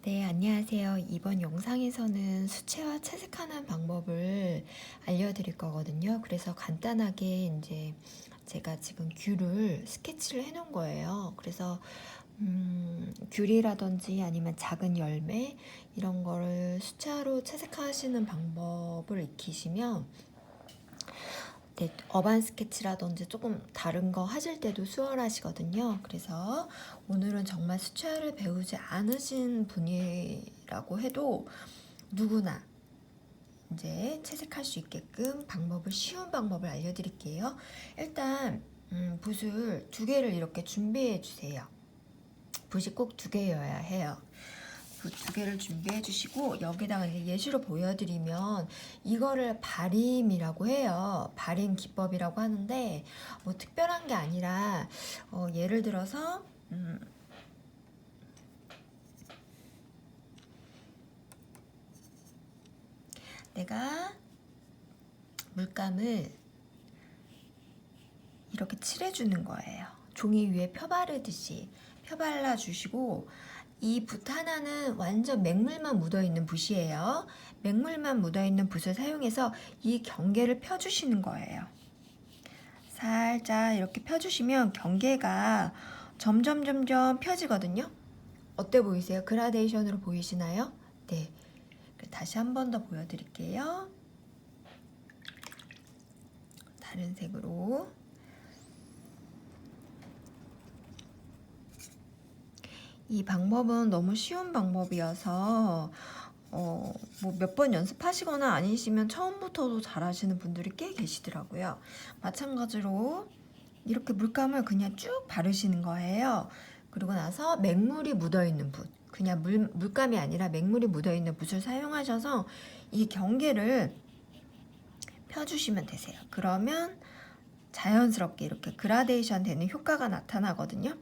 네, 안녕하세요. 이번 영상에서는 수채화 채색하는 방법을 알려드릴 거거든요. 그래서 간단하게 이제 제가 지금 귤을 스케치를 해 놓은 거예요. 그래서 귤이라든지 아니면 작은 열매 이런 거를 수채화로 채색하시는 방법을 익히시면 네, 어반 스케치라든지 조금 다른 거 하실 때도 수월하시거든요. 그래서 오늘은 정말 수채화를 배우지 않으신 분이라고 해도 누구나 이제 채색할 수 있게끔 쉬운 방법을 알려드릴게요. 일단 붓을 두 개를 이렇게 준비해 주세요. 붓이 꼭 두 개여야 해요. 붓 두 개를 준비해 주시고 여기다가 이제 예시로 보여드리면 이거를 발임이라고 해요. 발임 기법이라고 하는데 뭐 특별한 게 아니라 예를 들어서 내가 물감을 이렇게 칠해주는 거예요. 종이 위에 펴바르듯이 펴발라 주시고 이 붓 하나는 완전 맹물만 묻어있는 붓이에요. 맹물만 묻어있는 붓을 사용해서 이 경계를 펴주시는 거예요. 살짝 이렇게 펴주시면 경계가 점점 펴지거든요. 어때 보이세요? 그라데이션으로 보이시나요? 네. 다시 한 번 더 보여드릴게요. 다른 색으로. 이 방법은 너무 쉬운 방법이어서 뭐 몇 번 연습하시거나 아니시면 처음부터도 잘하시는 분들이 꽤 계시더라고요. 마찬가지로 이렇게 물감을 그냥 쭉 바르시는 거예요. 그리고 나서 맹물이 묻어있는 붓, 그냥 물감이 아니라 맹물이 묻어있는 붓을 사용하셔서 이 경계를 펴주시면 되세요. 그러면 자연스럽게 이렇게 그라데이션 되는 효과가 나타나거든요.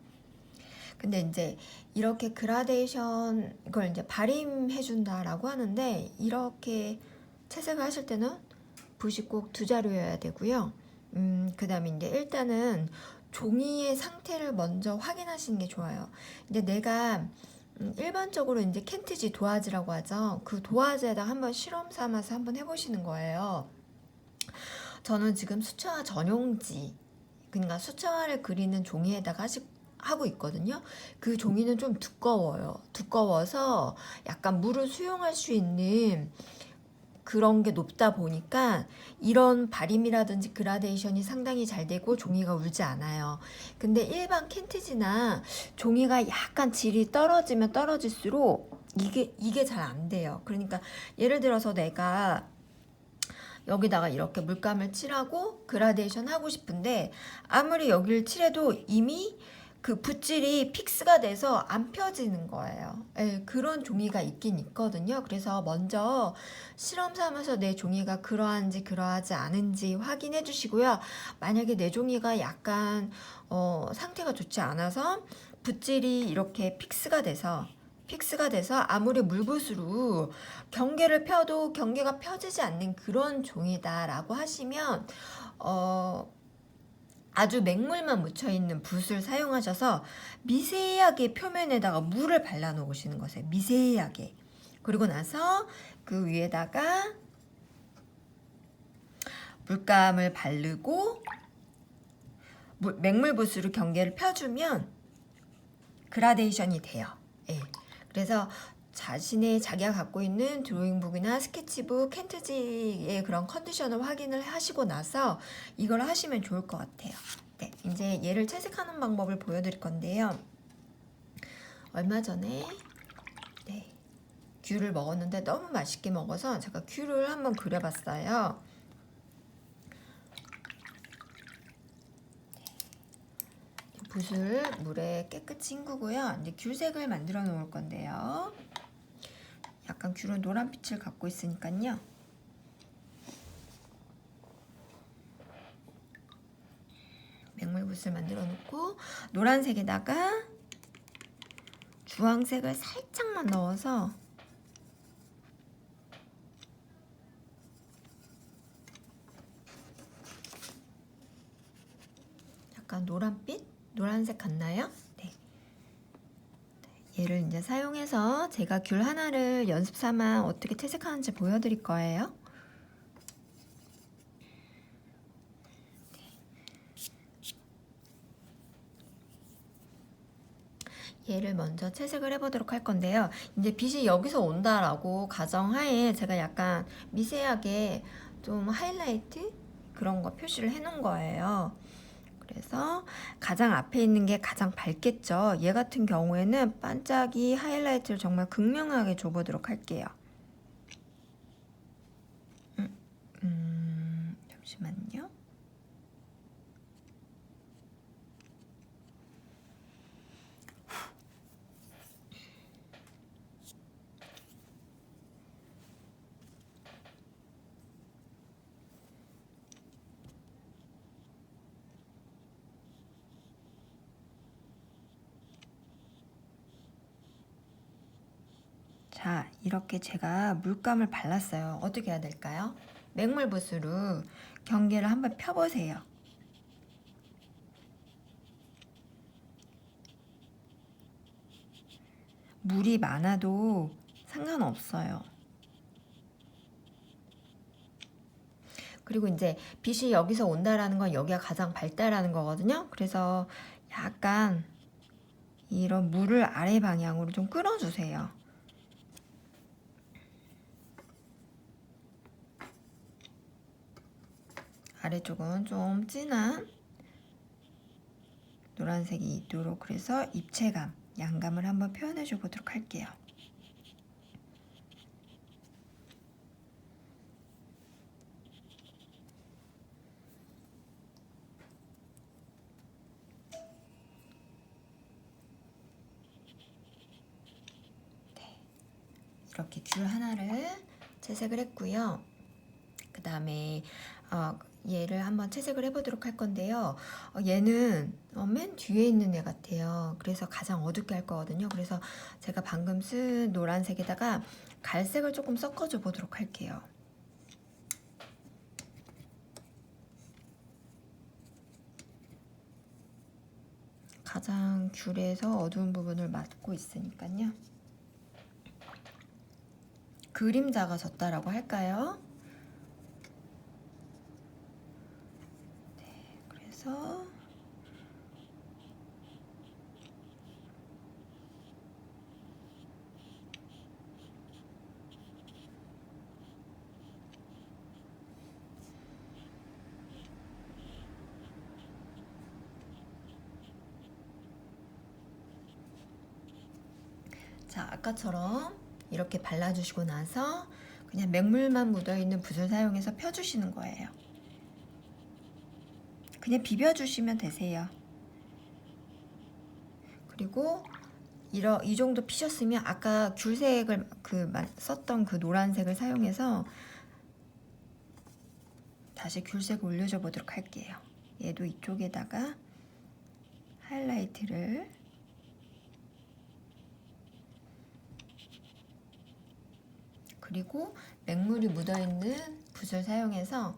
근데 이제 이렇게 그라데이션 이걸 이제 발임해 준다라고 하는데 이렇게 채색을 하실 때는 붓이 꼭 두 자루여야 되고요. 그다음에 이제 일단은 종이의 상태를 먼저 확인하시는 게 좋아요. 이제 내가 일반적으로 이제 켄트지 도화지라고 하죠. 그 도화지에다 한번 실험 삼아서 한번 해보시는 거예요. 저는 지금 수채화 전용지, 그러니까 수채화를 그리는 종이에다가 하고 있거든요. 그 종이는 좀 두꺼워요. 두꺼워서 약간 물을 수용할 수 있는 그런 게 높다 보니까 이런 발임이라든지 그라데이션이 상당히 잘 되고 종이가 울지 않아요. 근데 일반 캔티지나 종이가 약간 질이 떨어지면 떨어질수록 이게 잘 안 돼요. 그러니까 예를 들어서 내가 여기다가 이렇게 물감을 칠하고 그라데이션 하고 싶은데 아무리 여기를 칠해도 이미 그 붓질이 픽스가 돼서 안 펴지는 거예요. 예, 그런 종이가 있긴 있거든요. 그래서 먼저 실험 삼아서 내 종이가 그러한지 그러하지 않은지 확인해 주시고요. 만약에 내 종이가 약간 상태가 좋지 않아서 붓질이 이렇게 픽스가 돼서 아무리 물붓으로 경계를 펴도 경계가 펴지지 않는 그런 종이다라고 하시면 아주 맹물만 묻혀있는 붓을 사용하셔서 미세하게 표면에다가 물을 발라 놓으시는 거세요. 미세하게. 그리고 나서 그 위에다가 물감을 바르고 맹물붓으로 경계를 펴주면 그라데이션이 돼요. 예. 그래서 자기가 갖고 있는 드로잉북이나 스케치북, 캔트지의 그런 컨디션을 확인을 하시고 나서 이걸 하시면 좋을 것 같아요. 네, 이제 얘를 채색하는 방법을 보여드릴 건데요. 얼마 전에 귤을 먹었는데 너무 맛있게 먹어서 제가 귤을 한번 그려봤어요. 붓을 물에 깨끗이 헹구고요. 이제 귤색을 만들어 놓을 건데요. 약간 귤은 노란빛을 갖고 있으니까요. 맹물붓을 만들어 놓고 노란색에다가 주황색을 살짝만 넣어서 약간 노란색 같나요? 네. 얘를 이제 사용해서 제가 귤 하나를 연습 삼아 어떻게 채색하는지 보여드릴 거예요. 얘를 먼저 채색을 해보도록 할 건데요. 이제 빛이 여기서 온다라고 가정하에 제가 약간 미세하게 좀 하이라이트 그런 거 표시를 해 놓은 거예요. 그래서 가장 앞에 있는 게 가장 밝겠죠. 얘 같은 경우에는 반짝이 하이라이트를 정말 극명하게 줘보도록 할게요. 잠시만요. 자, 이렇게 제가 물감을 발랐어요. 어떻게 해야 될까요? 맹물붓으로 경계를 한번 펴보세요. 물이 많아도 상관없어요. 그리고 이제 빛이 여기서 온다라는 건 여기가 가장 밝다라는 거거든요. 그래서 약간 이런 물을 아래 방향으로 좀 끌어주세요. 아래쪽은 좀 진한 노란색이 있도록 그래서 입체감, 양감을 한번 표현해 줘 보도록 할게요. 네, 이렇게 귤 하나를 채색을 했고요. 그 다음에 얘를 한번 채색을 해보도록 할 건데요. 얘는 맨 뒤에 있는 애 같아요. 그래서 가장 어둡게 할 거거든요. 그래서 제가 방금 쓴 노란색에다가 갈색을 조금 섞어줘 보도록 할게요. 가장 귤에서 어두운 부분을 맡고 있으니까요. 그림자가 졌다라고 할까요? 네, 그래서 자, 아까처럼 이렇게 발라주시고 나서 그냥 맹물만 묻어있는 붓을 사용해서 펴주시는 거예요. 그냥 비벼주시면 되세요. 그리고 이 정도 피셨으면 아까 귤색을 썼던 그 노란색을 사용해서 다시 귤색을 올려줘 보도록 할게요. 얘도 이쪽에다가 하이라이트를 그리고 맹물이 묻어있는 붓을 사용해서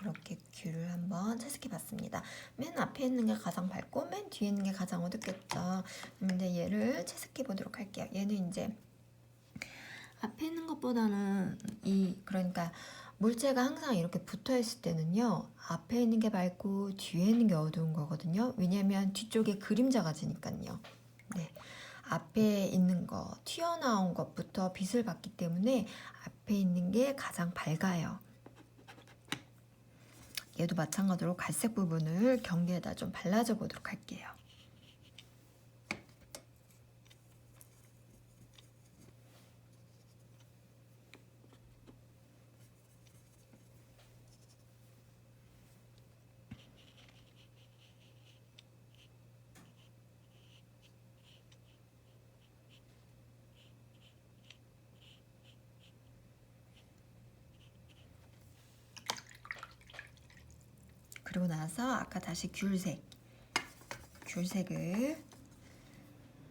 이렇게 귤을 한번 채색해 봤습니다. 맨 앞에 있는 게 가장 밝고 맨 뒤에 있는 게 가장 어둡겠죠. 근데 얘를 채색해 보도록 할게요. 얘는 이제 앞에 있는 것보다는 그러니까 물체가 항상 이렇게 붙어 있을 때는요, 앞에 있는 게 밝고 뒤에 있는 게 어두운 거거든요. 왜냐면 뒤쪽에 그림자가 지니까요. 네. 앞에 있는 거, 튀어나온 것부터 빛을 받기 때문에 앞에 있는 게 가장 밝아요. 얘도 마찬가지로 갈색 부분을 경계에다 좀 발라줘 보도록 할게요. 그리고 바르고 나서 아까 다시 귤색을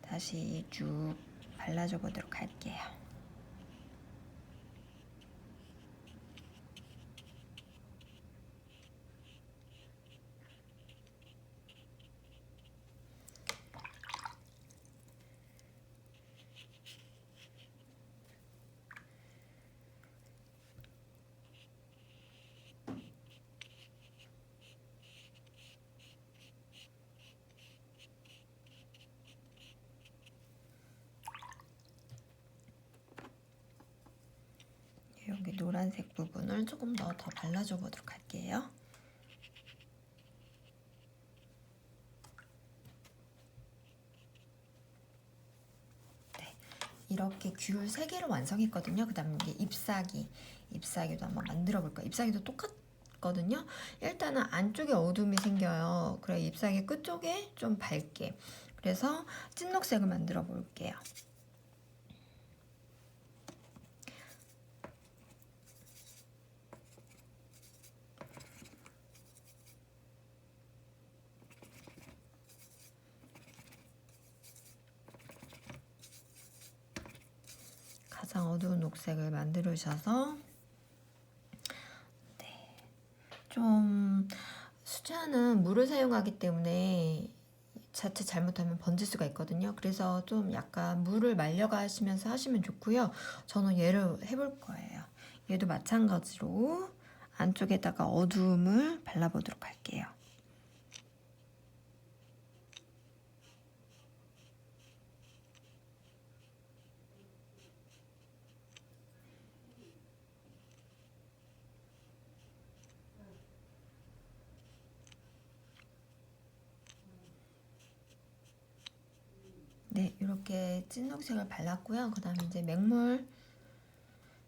다시 쭉 발라줘 보도록 할게요. 여기 노란색 부분을 조금 더 발라줘 보도록 할게요. 네, 이렇게 귤 3개를 완성했거든요. 그 다음에 이게 잎사귀도 한번 만들어 볼까요? 잎사귀도 똑같거든요. 일단은 안쪽에 어둠이 생겨요. 그래 잎사귀 끝쪽에 좀 밝게. 그래서 찐녹색을 만들어 볼게요. 가장 어두운 녹색을 만들으셔서 네, 좀 수채화는 물을 사용하기 때문에 자칫 잘못하면 번질 수가 있거든요. 그래서 좀 약간 물을 말려가시면서 하시면 좋고요. 저는 얘를 해볼 거예요. 얘도 마찬가지로 안쪽에다가 어두움을 발라보도록 할게요. 네, 이렇게 찐녹색을 발랐고요. 그 다음에 이제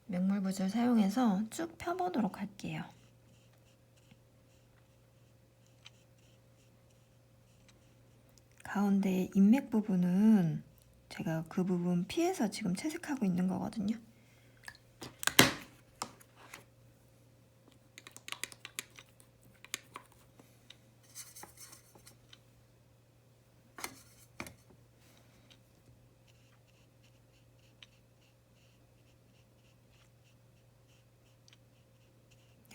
맹물붓을 사용해서 쭉 펴보도록 할게요. 가운데 인맥 부분은 제가 그 부분 피해서 지금 채색하고 있는 거거든요.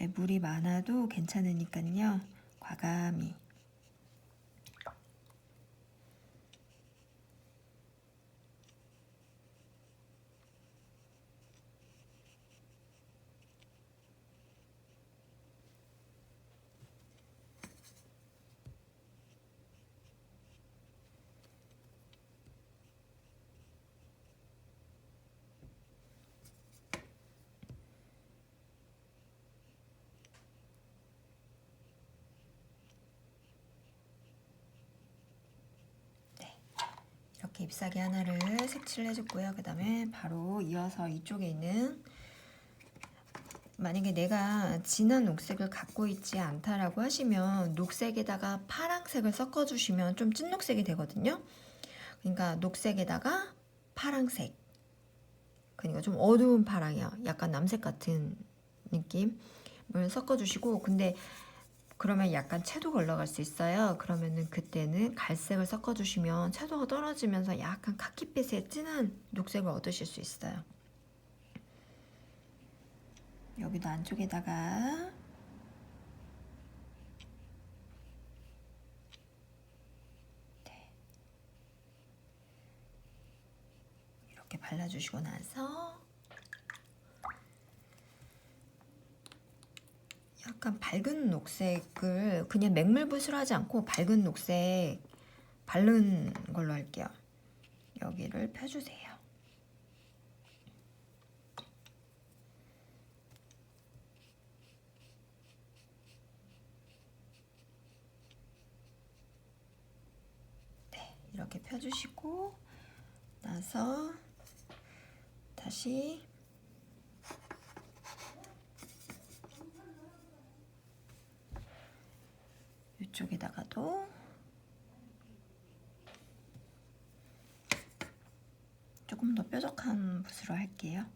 네, 물이 많아도 괜찮으니까요. 과감히. 이렇게 잎사귀 하나를 색칠을 해줬고요. 그 다음에 바로 이어서 이쪽에 있는 만약에 내가 진한 녹색을 갖고 있지 않다라고 하시면 녹색에다가 파란색을 섞어주시면 좀 찐녹색이 되거든요. 그러니까 녹색에다가 파란색, 그러니까 좀 어두운 파랑이요. 약간 남색 같은 느낌을 섞어주시고, 근데 그러면 약간 채도가 올라갈 수 있어요. 그러면은 그때는 갈색을 섞어주시면 채도가 떨어지면서 약간 카키빛의 진한 녹색을 얻으실 수 있어요. 여기도 안쪽에다가 네. 이렇게 발라주시고 나서 약간 밝은 녹색을 그냥 맹물붓으로 하지 않고 밝은 녹색 바른 걸로 할게요. 여기를 펴주세요. 네, 이렇게 펴주시고 나서 다시 이쪽에다가도 조금 더 뾰족한 붓으로 할게요.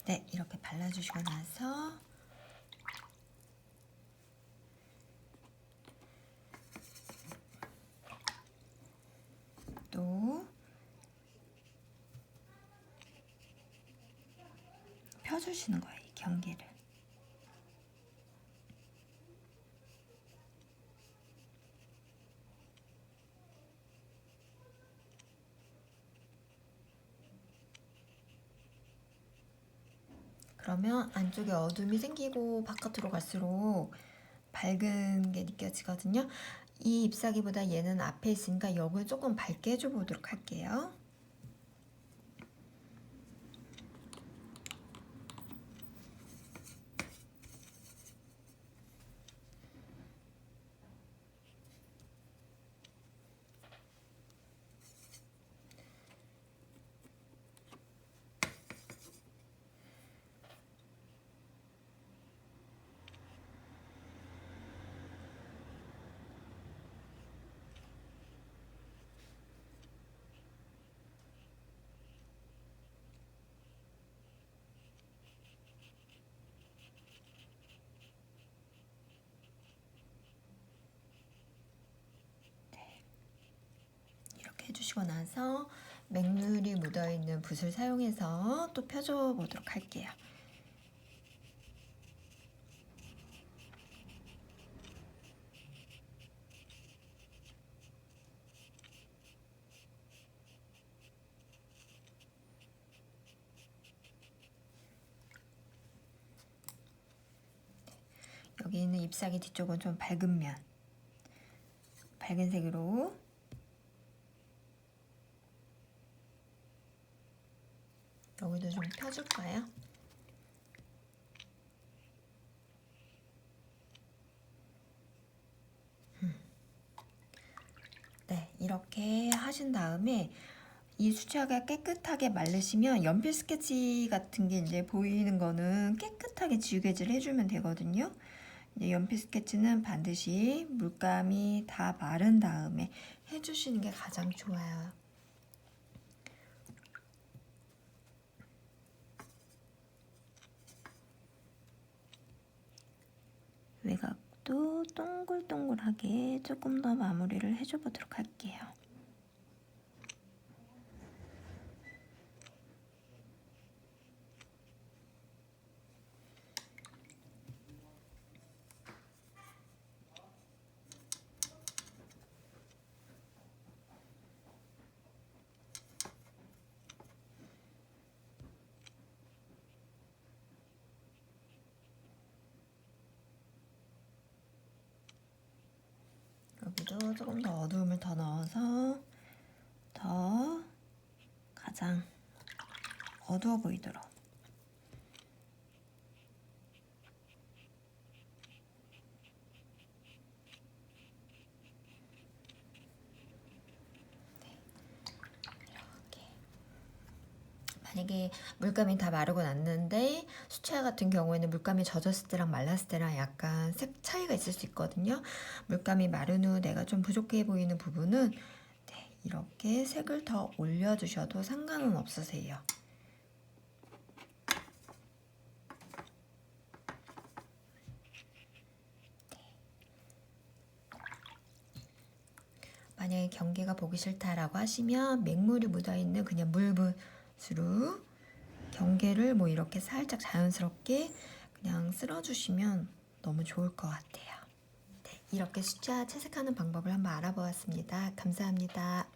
네, 이렇게 발라주시고 나서 또 펴주시는 거예요, 이 경계를. 그러면 안쪽에 어둠이 생기고 바깥으로 갈수록 밝은 게 느껴지거든요. 이 잎사귀보다 얘는 앞에 있으니까 여기를 조금 밝게 해줘 보도록 할게요. 이렇게 해주시고 나서 맹물이 묻어있는 붓을 사용해서 또 펴줘 보도록 할게요. 여기 있는 잎사귀 뒤쪽은 좀 밝은 면, 밝은 색으로 여기도 좀 펴줄까요? 네, 이렇게 하신 다음에 이 수채화가 깨끗하게 마르시면 연필 스케치 같은 게 이제 보이는 거는 깨끗하게 지우개질 해주면 되거든요. 이제 연필 스케치는 반드시 물감이 다 마른 다음에 해주시는 게 가장 좋아요. 외곽도 동글동글하게 조금 더 마무리를 해줘 보도록 할게요. 여기도 조금 더 어두움을 더 넣어서 더 가장 어두워 보이도록. 네, 이렇게. 만약에 물감이 다 마르고 났는데 수채화 같은 경우에는 물감이 젖었을 때랑 말랐을 때랑 약간 색 차이가 있을 수 있거든요. 물감이 마른 후 내가 좀 부족해 보이는 부분은 네, 이렇게 색을 더 올려주셔도 상관은 없으세요. 만약에 경계가 보기 싫다라고 하시면 맹물이 묻어있는 그냥 물붓으로 경계를 뭐 이렇게 살짝 자연스럽게 그냥 쓸어주시면 너무 좋을 것 같아요. 네, 이렇게 숫자 채색하는 방법을 한번 알아보았습니다. 감사합니다.